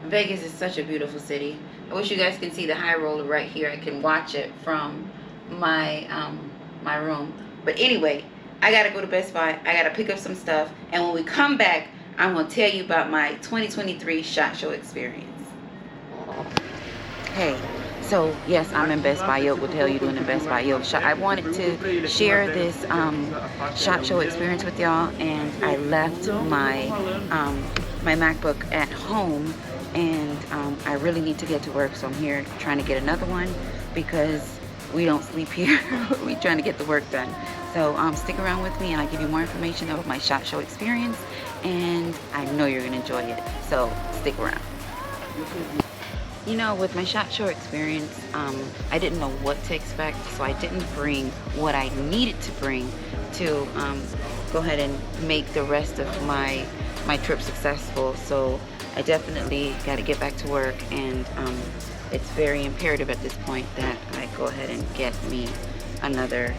Vegas is such a beautiful city. I wish you guys can see the high roller right here. I can watch it from my my room. But anyway, I gotta go to Best Buy. I gotta pick up some stuff, and when we come back, I'm gonna tell you about my 2023 SHOT Show experience. Hey, so yes, I'm in Best Buy. Yoke will tell you doing the Best Buy Yoke shot. I wanted to share this SHOT Show experience with y'all, and I left my my MacBook at home, and I really need to get to work, so I'm here trying to get another one because we don't sleep here. We're trying to get the work done. So stick around with me, and I'll give you more information about my SHOT Show experience, and I know you're gonna enjoy it. So stick around. You know, with my SHOT Show experience, I didn't know what to expect, so I didn't bring what I needed to bring to go ahead and make the rest of my trip successful. So I definitely got to get back to work, and it's very imperative at this point that I go ahead and get me another.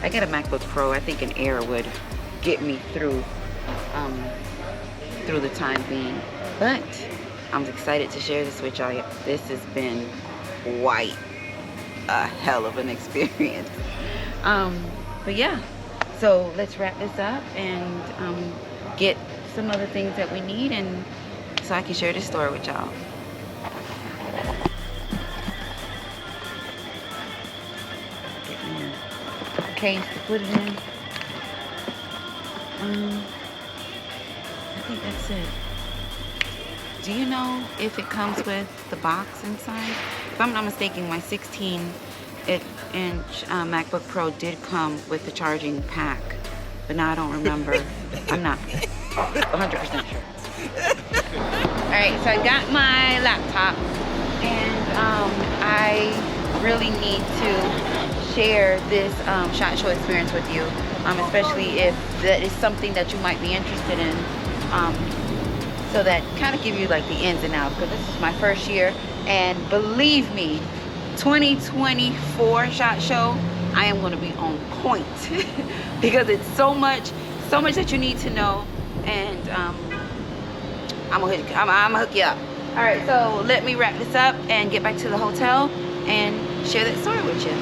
I got a MacBook Pro. I think an Air would get me through the time being, but I'm excited to share this with y'all. This has been quite a hell of an experience. But yeah, so let's wrap this up and get some other things that we need, and so I can share this story with y'all. Get me a case to put it in. I think that's it. Do you know if it comes with the box inside? If I'm not mistaken, my 16-inch MacBook Pro did come with the charging pack, but now I don't remember. I'm not 100% sure. Alright, so I got my laptop, and I really need to share this SHOT Show experience with you, especially if that is something that you might be interested in. So that kind of give you like the ins and outs, because this is my first year, and believe me, 2024 SHOT Show, I am going to be on point because it's so much that you need to know, and I'm gonna hook you up. All right, so let me wrap this up and get back to the hotel and share that story with you.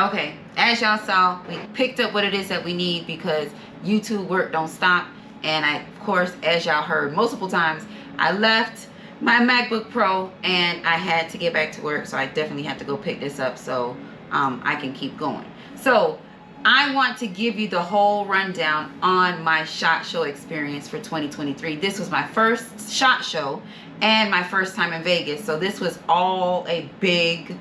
Okay, as y'all saw, we picked up what it is that we need because YouTube work don't stop. And I, of course, as y'all heard multiple times, I left my MacBook Pro and I had to get back to work. So I definitely have to go pick this up so I can keep going. So I want to give you the whole rundown on my SHOT Show experience for 2023. This was my first SHOT Show and my first time in Vegas. So this was all a big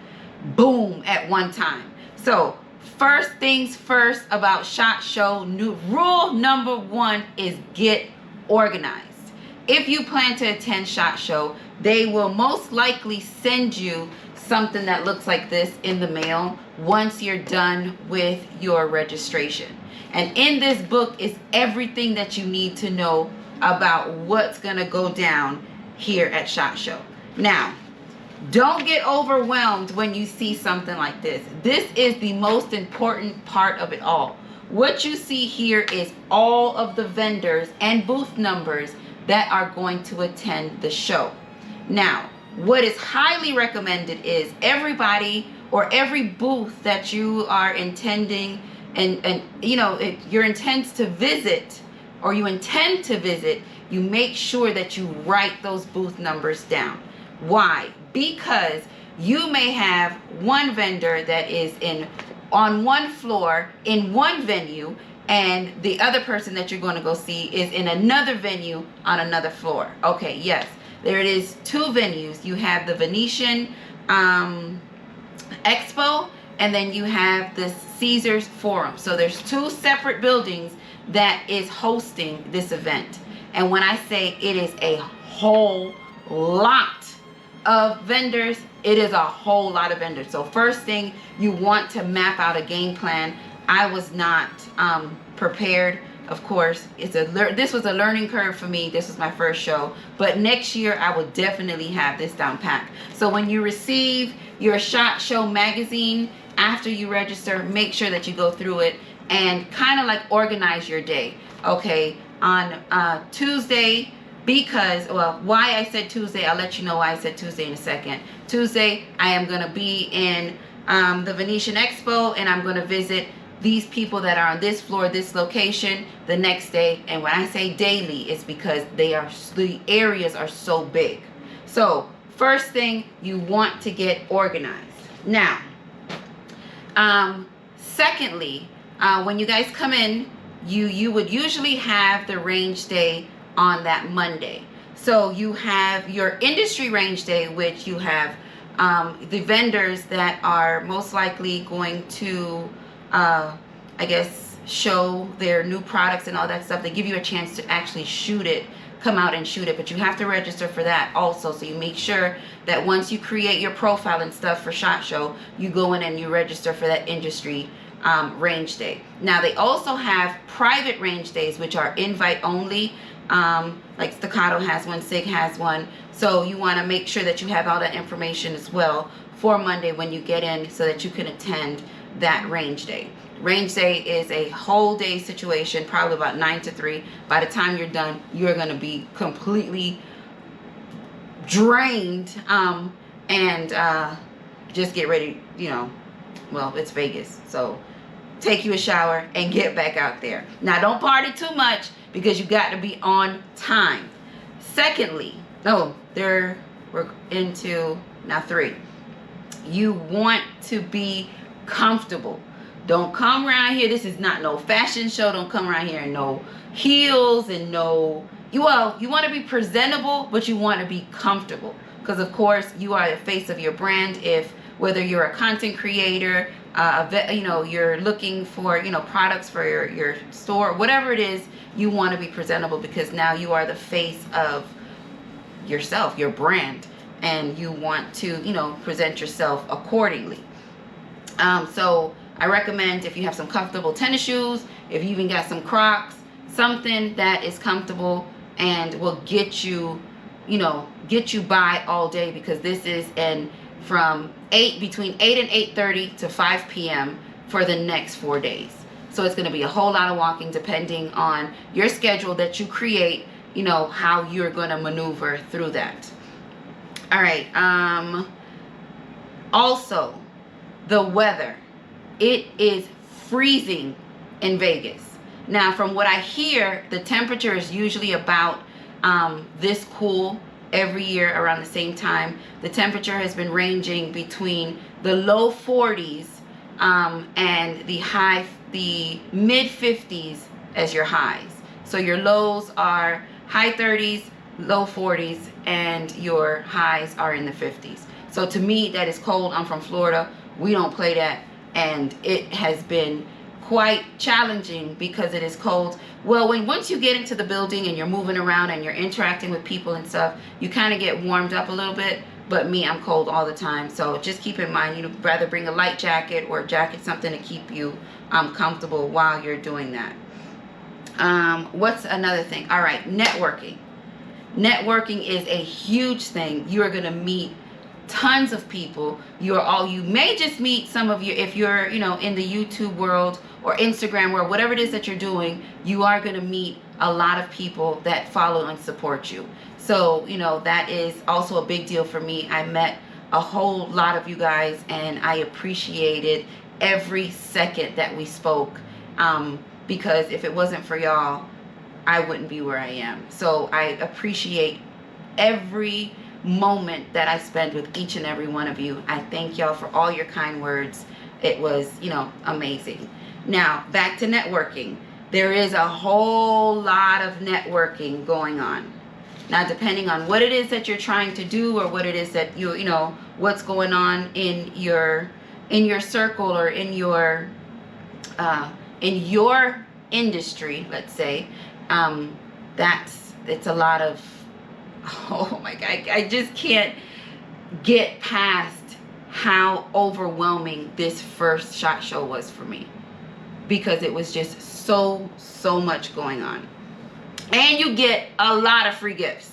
boom at one time. So first things first about SHOT Show, rule number 1 is get organized. If you plan to attend SHOT Show, they will most likely send you something that looks like this in the mail once you're done with your registration. And in this book is everything that you need to know about what's gonna go down here at SHOT Show. Now, don't get overwhelmed when you see something like this. This is the most important part of it all. What you see here is all of the vendors and booth numbers that are going to attend the show. Now, what is highly recommended is everybody or every booth that you are intending and you know, if your intends to visit or you intend to visit, you make sure that you write those booth numbers down. Why? Because you may have one vendor that is on one floor in one venue, and the other person that you're going to go see is in another venue on another floor. Okay, yes, there it is, 2 venues. You have the Venetian Expo, and then you have the Caesars Forum. So there's 2 separate buildings that is hosting this event. And when I say it is a whole lot of vendors, it is a whole lot of vendors. So first thing, you want to map out a game plan. I was not prepared. Of course, this was a learning curve for me. This was my first show, but next year I will definitely have this down pat. So when you receive your SHOT Show magazine after you register, make sure that you go through it and kind of like organize your day. Okay, on Tuesday, because, well, why I said Tuesday, I'll let you know why I said Tuesday in a second. Tuesday, I am going to be in the Venetian Expo, and I'm going to visit these people that are on this floor, this location, the next day. And when I say daily, it's because the areas are so big. So first thing, you want to get organized. Now, secondly, when you guys come in, you would usually have the range day on that Monday. So you have your industry range day, which you have the vendors that are most likely going to, I guess, show their new products and all that stuff. They give you a chance to actually shoot it, come out and shoot it, but you have to register for that also. So you make sure that once you create your profile and stuff for SHOT Show, you go in and you register for that industry range day. Now they also have private range days, which are invite only. Like Staccato has one, Sig has one. So you want to make sure that you have all that information as well for Monday when you get in, so that you can attend that range day. Range day is a whole day situation, probably about 9 to 3. By the time you're done, you're going to be completely drained, and just get ready, well, it's Vegas, so take you a shower and get back out there. Now, don't party too much, because you got to be on time. Secondly, we're into now 3. You want to be comfortable. Don't come around here. This is not no fashion show. Don't come around here in no heels and you want to be presentable, but you want to be comfortable, because of course you are the face of your brand. Whether you're a content creator, you're looking for, products for your store, whatever it is, you want to be presentable, because now you are the face of yourself, your brand, and you want to, present yourself accordingly. So I recommend, if you have some comfortable tennis shoes, if you even got some Crocs, something that is comfortable and will get you by all day, because this is from between 8 and 8:30 to 5 p.m. for the next 4 days. So it's going to be a whole lot of walking, depending on your schedule that you create, how you're going to maneuver through that. All right. Also, the weather. It is freezing in Vegas. Now, from what I hear, the temperature is usually about this cool every year around the same time. The temperature has been ranging between the low 40s and the mid 50s as your highs. So your lows are high 30s, low 40s, and your highs are in the 50s. So to me, that is cold. I'm from Florida. We don't play that. And it has been quite challenging because it is cold. Well, once you get into the building and you're moving around and you're interacting with people and stuff, you kind of get warmed up a little bit. But me, I'm cold all the time. So just keep in mind, you'd rather bring a light jacket or a jacket, something to keep you comfortable while you're doing that. What's another thing? All right, networking. Networking is a huge thing. You are going to meet tons of people. You may just meet some of you, if you're in the YouTube world or Instagram world, whatever it is that you're doing, you are going to meet a lot of people that follow and support you. So that is also a big deal for me. I met a whole lot of you guys, and I appreciated every second that we spoke, because if it wasn't for y'all, I wouldn't be where I am. So I appreciate every moment that I spend with each and every one of you. I thank y'all for all your kind words. It was, amazing. Now, back to networking. There is a whole lot of networking going on. Now, depending on what it is that you're trying to do, or what it is that what's going on in your circle, or in your industry, let's say, it's a lot of, oh my God, I just can't get past how overwhelming this first SHOT Show was for me, because it was just so much going on. And you get a lot of free gifts.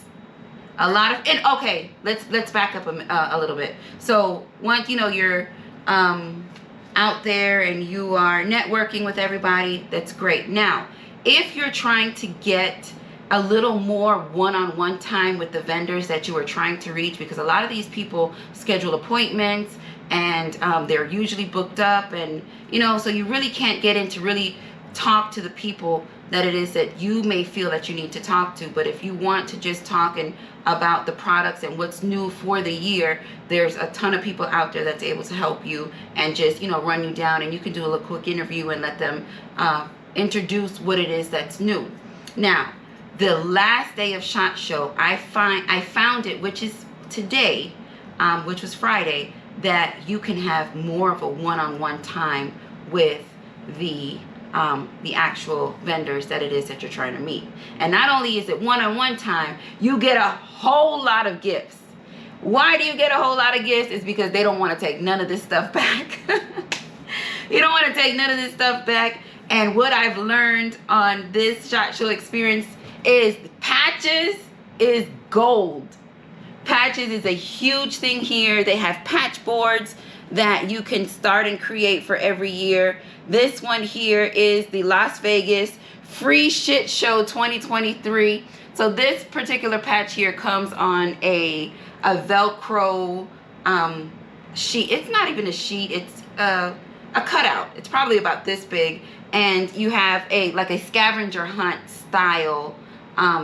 Okay, let's back up a little bit. So once you're out there and you are networking with everybody, that's great. Now, if you're trying to get a little more one-on-one time with the vendors that you are trying to reach, because a lot of these people schedule appointments and they're usually booked up, and you know, so you really can't get in to really talk to the people that it is that you may feel that you need to talk to. But if you want to just talk and about the products and what's new for the year, there's a ton of people out there that's able to help you and just, you know, run you down, and you can do a little quick interview and let them introduce what it is that's new. Now, the last day of SHOT Show, I found it, which is today, which was Friday, that you can have more of a one-on-one time with the actual vendors that it is that you're trying to meet. And not only is it one-on-one time, you get a whole lot of gifts. Why do you get a whole lot of gifts? It's because they don't want to take none of this stuff back. You don't want to take none of this stuff back. And what I've learned on this SHOT Show experience is patches is gold. Patches is a huge thing here. They have patch boards that you can start and create for every year. This one here is the Las Vegas Free Shit Show 2023. So this particular patch here comes on a Velcro sheet. It's not even a sheet, it's a cutout. It's probably about this big, and you have like a scavenger hunt style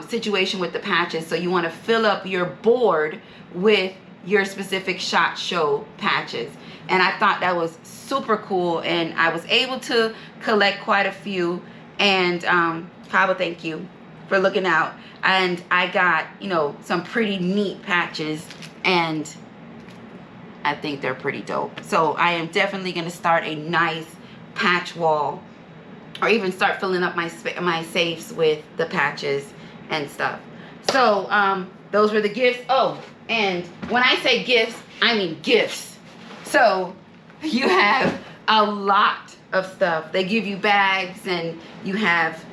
situation with the patches. So you want to fill up your board with your specific SHOT Show patches, and I thought that was super cool, and I was able to collect quite a few. And Kaba, thank you for looking out. And I got, you know, some pretty neat patches, and I think they're pretty dope. So I am definitely going to start a nice patch wall, or even start filling up my safes with the patches and stuff. So those were the gifts. Oh, and when I say gifts, I mean gifts. So you have a lot of stuff. They give you bags, and you have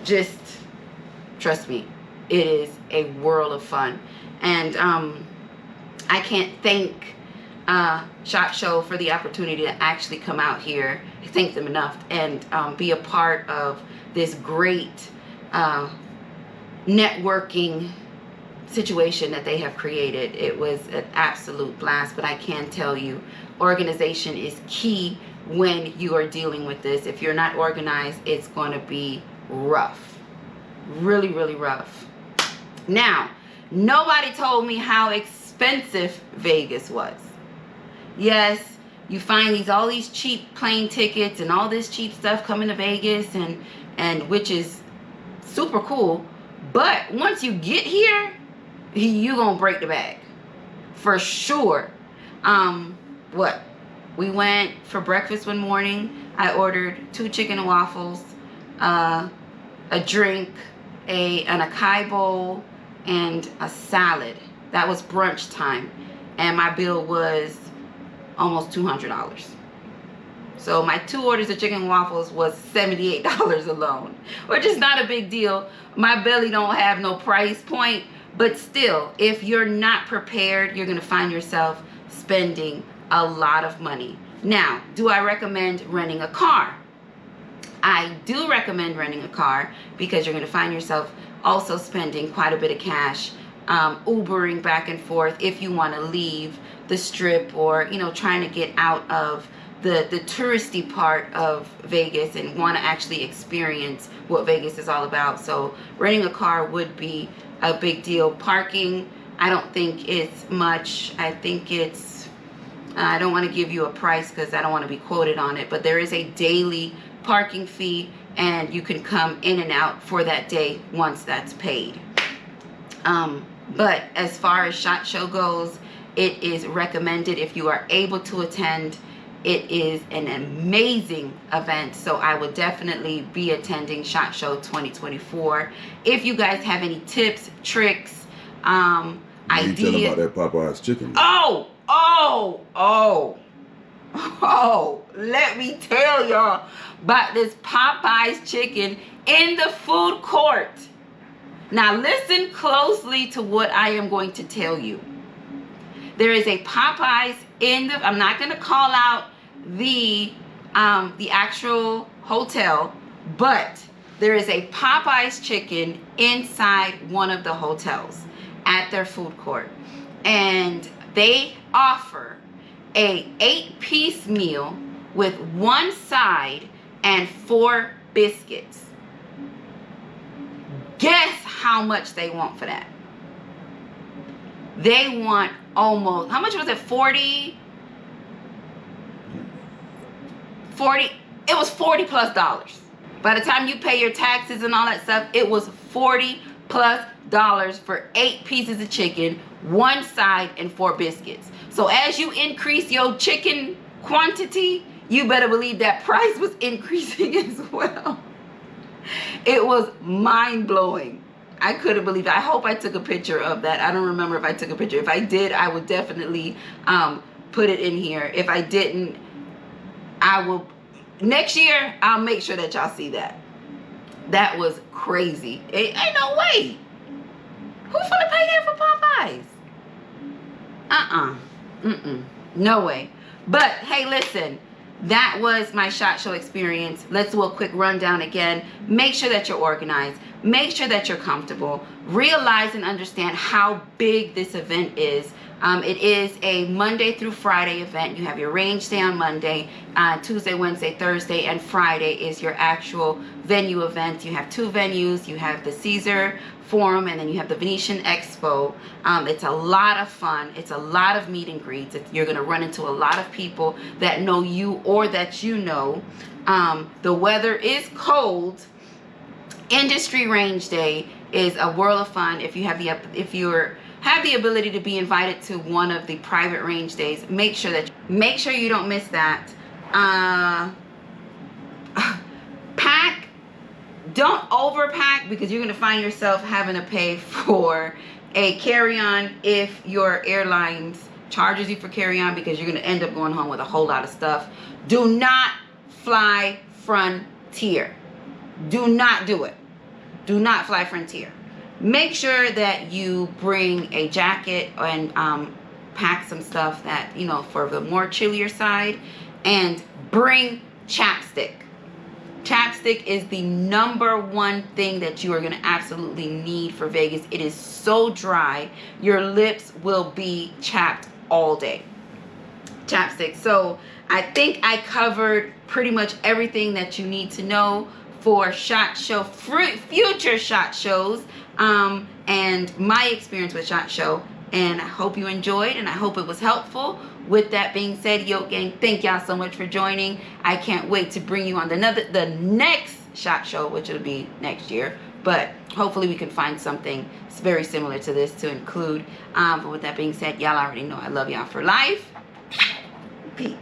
just trust me, it is a world of fun. And I can't thank SHOT Show for the opportunity to actually come out here. I thank them enough, and be a part of this great networking situation that they have created. It was an absolute blast. But I can tell you, organization is key when you are dealing with this. If you're not organized, it's going to be rough. Really, really rough. Now, nobody told me how expensive Vegas was. Yes, you find all these cheap plane tickets and all this cheap stuff coming to Vegas, and which is super cool. But once you get here, you gonna break the bank for sure. We went for breakfast one morning. I ordered 2 chicken and waffles, a drink, an acai bowl, and a salad. That was brunch time, and my bill was almost $200. So my 2 orders of chicken and waffles was $78 alone, which is not a big deal. My belly don't have no price point, but still, if you're not prepared, you're gonna find yourself spending a lot of money. Now, do I recommend renting a car? I do recommend renting a car, because you're gonna find yourself also spending quite a bit of cash Ubering back and forth if you want to leave the strip, or you know, trying to get out of the touristy part of Vegas and want to actually experience what Vegas is all about. So renting a car would be a big deal. Parking, I don't think it's much. I think it's I don't want to give you a price because I don't want to be quoted on it, but there is a daily parking fee, and you can come in and out for that day once that's paid. But as far as SHOT Show goes, it is recommended if you are able to attend. It is an amazing event, so I would definitely be attending SHOT Show 2024. If you guys have any tips, tricks, ideas. You tell about that Popeye's chicken. Let me tell y'all about this Popeye's chicken in the food court. Now listen closely to what I am going to tell you. There is a Popeye's in the, I'm not going to call out the actual hotel, but there is a Popeyes chicken inside one of the hotels at their food court. And they offer a 8-piece meal with 1 side and 4 biscuits. Guess how much they want for that? They want almost, how much was it? 40? It was $40+ By the time you pay your taxes and all that stuff, it was $40+ for 8 pieces of chicken, 1 side, and 4 biscuits. So as you increase your chicken quantity, you better believe that price was increasing as well. It was mind-blowing. I couldn't believe it. I hope I took a picture of that. I don't remember if I took a picture. If I did, I would definitely put it in here. If I didn't, I will. Next year, I'll make sure that y'all see that. That was crazy. Ain't no way. Who's gonna pay that for Popeyes? No way. But hey, listen. That was my SHOT Show experience. Let's do a quick rundown again. Make sure that you're organized. Make sure that you're comfortable. Realize and understand how big this event is. It is a Monday through Friday event. You have your range day on Monday, Tuesday, Wednesday, Thursday, and Friday is your actual venue event. You have 2 venues. You have the Caesar Forum, and then you have the Venetian Expo. It's a lot of fun. It's a lot of meet and greets. You're going to run into a lot of people that know you or that you know. The weather is cold. Industry Range Day is a world of fun. If you have the ability to be invited to one of the private range days, make sure you don't miss that. Pack. Don't overpack, because you're going to find yourself having to pay for a carry-on if your airlines charges you for carry-on, because you're going to end up going home with a whole lot of stuff. Do not fly Frontier. Do not do it. Do not fly Frontier. Make sure that you bring a jacket and pack some stuff that, you know, for the more chillier side, and bring chapstick. Chapstick is the #1 thing that you are going to absolutely need for Vegas. It is so dry. Your lips will be chapped all day. Chapstick. So I think I covered pretty much everything that you need to know for SHOT Show, future SHOT Shows, and my experience with SHOT Show. And I hope you enjoyed, and I hope it was helpful. With that being said, Yoke Gang, thank y'all so much for joining. I can't wait to bring you on the next SHOT Show, which will be next year. But hopefully we can find something very similar to this to include. But with that being said, y'all already know I love y'all for life. Peace.